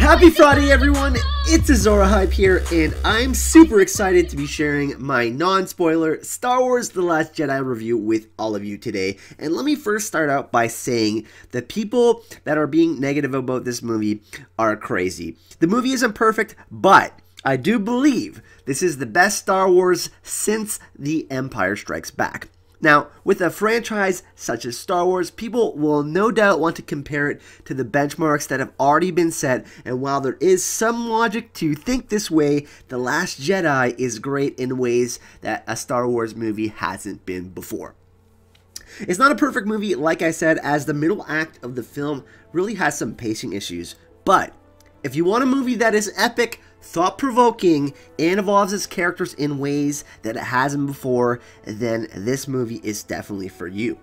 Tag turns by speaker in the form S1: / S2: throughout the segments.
S1: Happy Friday, everyone! It's Azor Ahype here, and I'm super excited to be sharing my non-spoiler Star Wars The Last Jedi review with all of you today. And let me first start out by saying the people that are being negative about this movie are crazy. The movie isn't perfect, but I do believe this is the best Star Wars since The Empire Strikes Back. Now, with a franchise such as Star Wars, people will no doubt want to compare it to the benchmarks that have already been set, and while there is some logic to think this way, The Last Jedi is great in ways that a Star Wars movie hasn't been before. It's not a perfect movie, like I said, as the middle act of the film really has some pacing issues, but if you want a movie that is epic, thought-provoking, and evolves its characters in ways that it hasn't before, then this movie is definitely for you.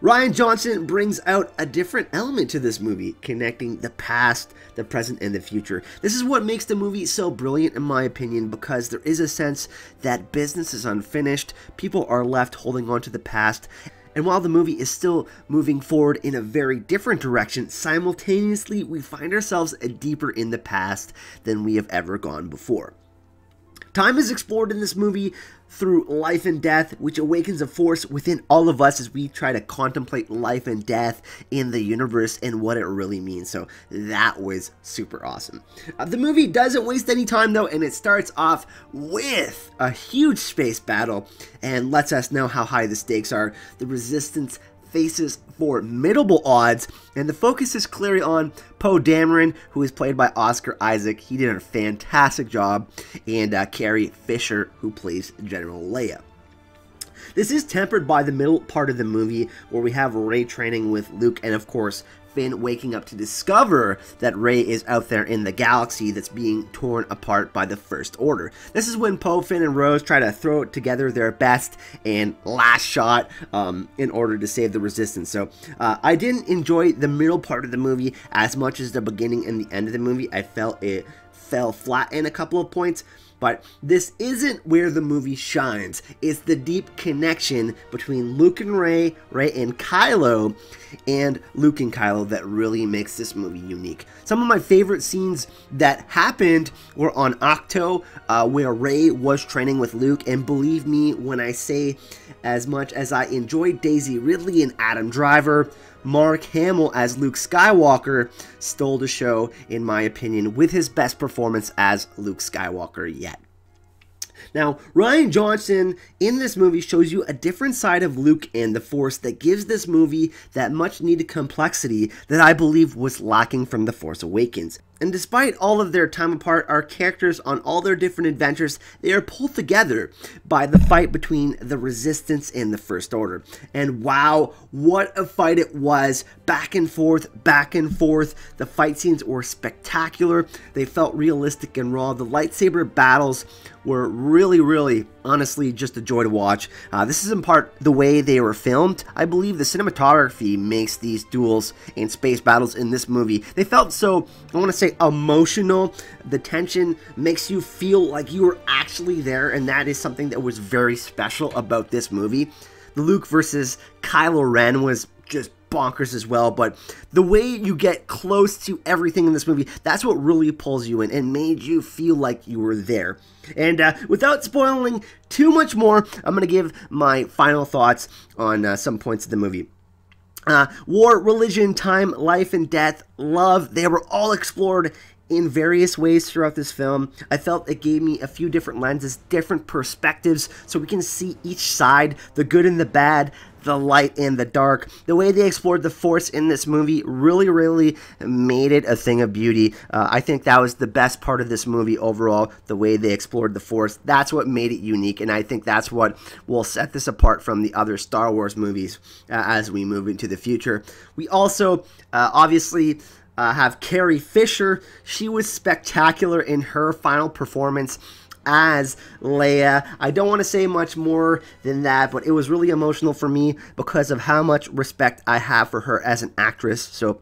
S1: Rian Johnson brings out a different element to this movie, connecting the past, the present, and the future. This is what makes the movie so brilliant in my opinion, because there is a sense that business is unfinished, people are left holding on to the past, and while the movie is still moving forward in a very different direction, simultaneously we find ourselves deeper in the past than we have ever gone before. Time is explored in this movie through life and death, which awakens a force within all of us as we try to contemplate life and death in the universe and what it really means. So that was super awesome. The movie doesn't waste any time though, and it starts off with a huge space battle and lets us know how high the stakes are. The Resistance faces formidable odds, and the focus is clearly on Poe Dameron, who is played by Oscar Isaac. He did a fantastic job, and Carrie Fisher, who plays General Leia. This is tempered by the middle part of the movie, where we have Rey training with Luke, and of course Finn waking up to discover that Rey is out there in the galaxy that's being torn apart by the First Order. This is when Poe, Finn, and Rose try to throw together their best and last shot in order to save the Resistance. So I didn't enjoy the middle part of the movie as much as the beginning and the end of the movie. I felt it fell flat in a couple of points. But this isn't where the movie shines. It's the deep connection between Luke and Rey, Rey and Kylo, and Luke and Kylo that really makes this movie unique. Some of my favorite scenes that happened were on Ahch-To, where Rey was training with Luke, and believe me when I say, as much as I enjoyed Daisy Ridley and Adam Driver, Mark Hamill as Luke Skywalker stole the show, in my opinion, with his best performance as Luke Skywalker yet. Now, Rian Johnson in this movie shows you a different side of Luke and the Force that gives this movie that much needed complexity that I believe was lacking from The Force Awakens. And despite all of their time apart, our characters on all their different adventures, they are pulled together by the fight between the Resistance and the First Order. And wow, what a fight it was. Back and forth, back and forth. The fight scenes were spectacular. They felt realistic and raw. The lightsaber battles were really, honestly, just a joy to watch. This is in part the way they were filmed. I believe the cinematography makes these duels and space battles in this movie. They felt so, I want to say, emotional. The tension makes you feel like you were actually there, and that is something that was very special about this movie. The Luke versus Kylo Ren was just bonkers as well, but the way you get close to everything in this movie, that's what really pulls you in and made you feel like you were there. And without spoiling too much more, I'm going to give my final thoughts on some points of the movie. War, religion, time, life and death, love, they were all explored in various ways throughout this film. I felt it gave me a few different lenses, different perspectives, so we can see each side, the good and the bad, the light and the dark. The way they explored the Force in this movie really made it a thing of beauty. I think that was the best part of this movie overall, the way they explored the Force. That's what made it unique, and I think that's what will set this apart from the other Star Wars movies as we move into the future. We also, obviously, have Carrie Fisher. She was spectacular in her final performance as Leia. I don't want to say much more than that, but it was really emotional for me because of how much respect I have for her as an actress. So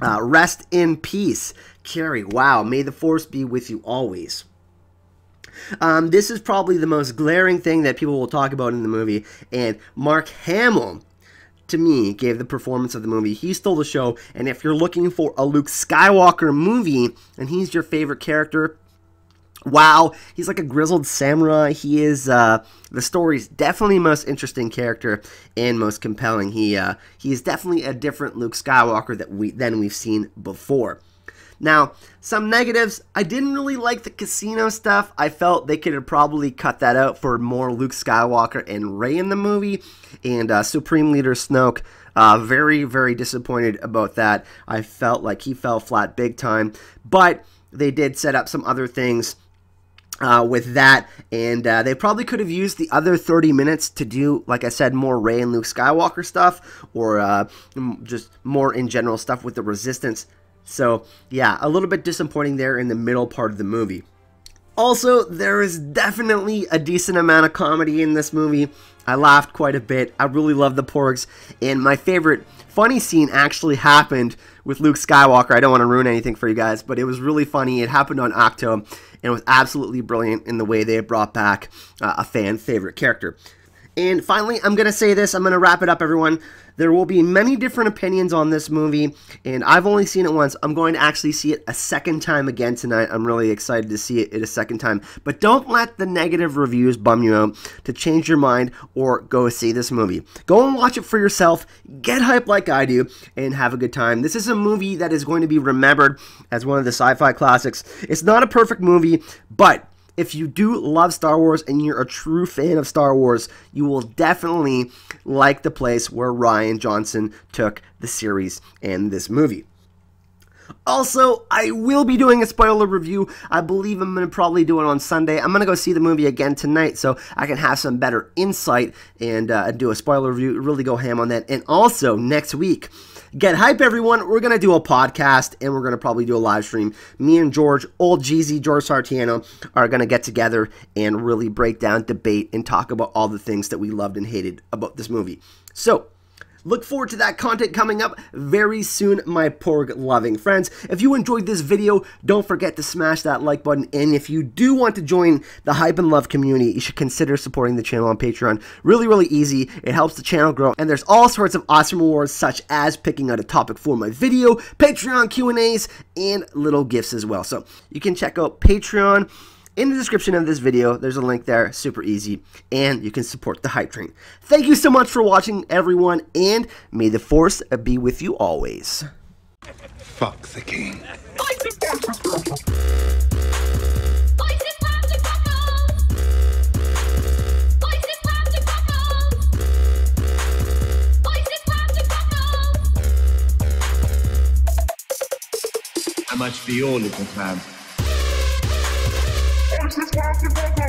S1: rest in peace, Carrie. Wow, may the Force be with you always. This is probably the most glaring thing that people will talk about in the movie, and Mark Hamill to me, gave the performance of the movie. He stole the show, and if you're looking for a Luke Skywalker movie, and he's your favorite character, wow, he's like a grizzled samurai. He is, the story's definitely most interesting character and most compelling. He is definitely a different Luke Skywalker than we've seen before. Now, some negatives, I didn't really like the casino stuff. I felt they could have probably cut that out for more Luke Skywalker and Rey in the movie. And Supreme Leader Snoke, very, very disappointed about that. I felt like he fell flat big time. But they did set up some other things with that, and they probably could have used the other 30 minutes to do, like I said, more Rey and Luke Skywalker stuff, or just more in general stuff with the Resistance. So, yeah, a little bit disappointing there in the middle part of the movie. Also, there is definitely a decent amount of comedy in this movie. I laughed quite a bit. I really love the Porgs, and my favorite funny scene actually happened with Luke Skywalker. I don't want to ruin anything for you guys, but it was really funny. It happened on Octo, and it was absolutely brilliant in the way they brought back a fan favorite character. And finally, I'm going to say this. I'm going to wrap it up, everyone. There will be many different opinions on this movie, and I've only seen it once. I'm going to actually see it a second time again tonight. I'm really excited to see it a second time. But don't let the negative reviews bum you out to change your mind or go see this movie. Go and watch it for yourself, get hyped like I do, and have a good time. This is a movie that is going to be remembered as one of the sci-fi classics. It's not a perfect movie, but if you do love Star Wars and you're a true fan of Star Wars, you will definitely like the place where Rian Johnson took the series and this movie. Also, I will be doing a spoiler review. I believe I'm going to probably do it on Sunday. I'm going to go see the movie again tonight so I can have some better insight and do a spoiler review, really go ham on that. And also, next week, get hype, everyone. We're going to do a podcast, and we're going to probably do a live stream. Me and George, old Jeezy, George Sartiano, are going to get together and really break down, debate, and talk about all the things that we loved and hated about this movie. So, look forward to that content coming up very soon, my Porg-loving friends. If you enjoyed this video, don't forget to smash that like button. And if you do want to join the Hype and Love community, you should consider supporting the channel on Patreon. Really, really easy. It helps the channel grow. And there's all sorts of awesome rewards, such as picking out a topic for my video, Patreon Q&As, and little gifts as well. So you can check out Patreon in the description of this video. There's a link there, super easy, and you can support the Hype Train. Thank you so much for watching, everyone, and may the Force be with you always.
S2: Fuck the king.
S3: How much for your little plan?
S4: Voices have to